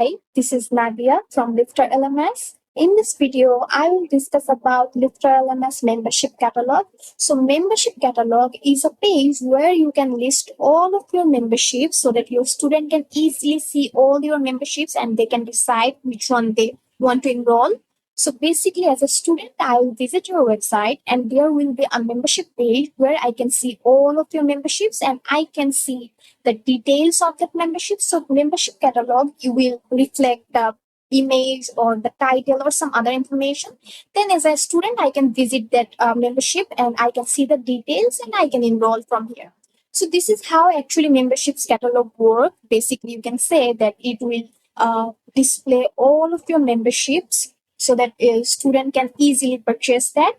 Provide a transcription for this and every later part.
Hi, this is Nadia from LifterLMS. In this video, I will discuss about LifterLMS membership catalog. So membership catalog is a page where you can list all of your memberships so that your student can easily see all your memberships and they can decide which one they want to enroll. So basically, as a student, I will visit your website and there will be a membership page where I can see all of your memberships and I can see the details of that membership. So membership catalog, you will reflect the image or the title or some other information. Then as a student, I can visit that membership and I can see the details and I can enroll from here. So this is how actually memberships catalog work. Basically, you can say that it will display all of your memberships so that a student can easily purchase that.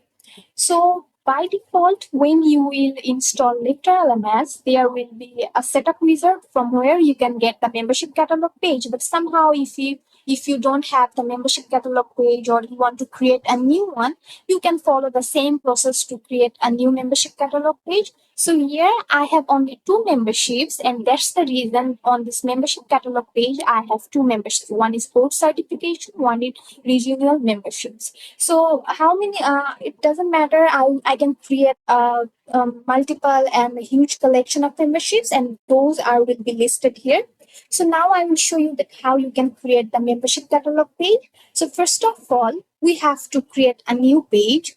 So by default, when you will install LifterLMS, there will be a setup wizard from where you can get the membership catalog page. But somehow, if you don't have the membership catalog page or you want to create a new one, you can follow the same process to create a new membership catalog page. So here I have only two memberships, and that's the reason on this membership catalog page I have two memberships. One is course certification, one is regional memberships. So how many? It doesn't matter. I can create multiple and a huge collection of memberships, and those are will be listed here. So now I will show you that how you can create the membership catalog page. So first of all, we have to create a new page.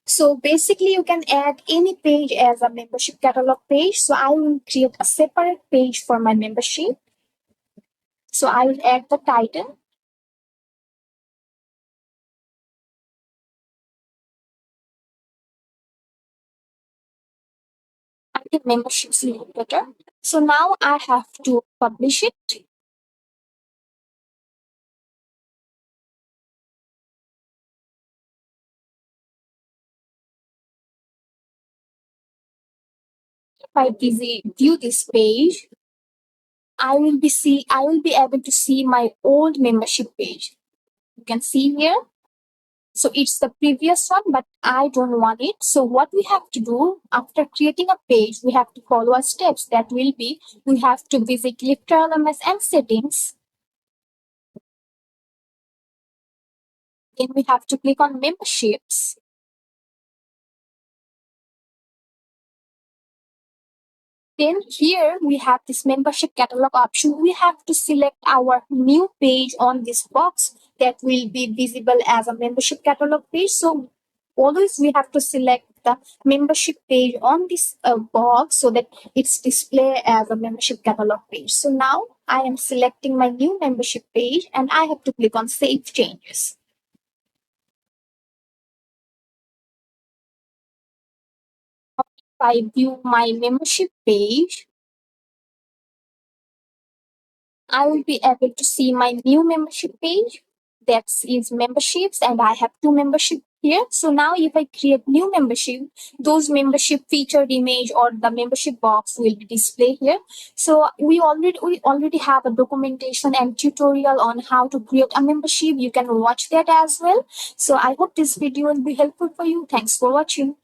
So basically, you can add any page as a membership catalog page. So I will create a separate page for my membership. So I will add the title. I think memberships look better. So now I have to publish it. If I view this page, I will be able to see my old membership page. You can see here. So it's the previous one, but I don't want it. So what we have to do after creating a page, we have to follow our steps. That will be, we have to visit LifterLMS and settings. Then we have to click on memberships. Then here we have this membership catalog option. We have to select our new page on this box that will be visible as a membership catalog page. So always we have to select the membership page on this box so that it's displayed as a membership catalog page. So now I am selecting my new membership page and I have to click on Save Changes. If I view my membership page, I will be able to see my new membership page. That is memberships, and I have two membership here. So now if I create new membership, those membership featured image or the membership box will be displayed here. So we already have a documentation and tutorial on how to create a membership. You can watch that as well. So I hope this video will be helpful for you. Thanks for watching.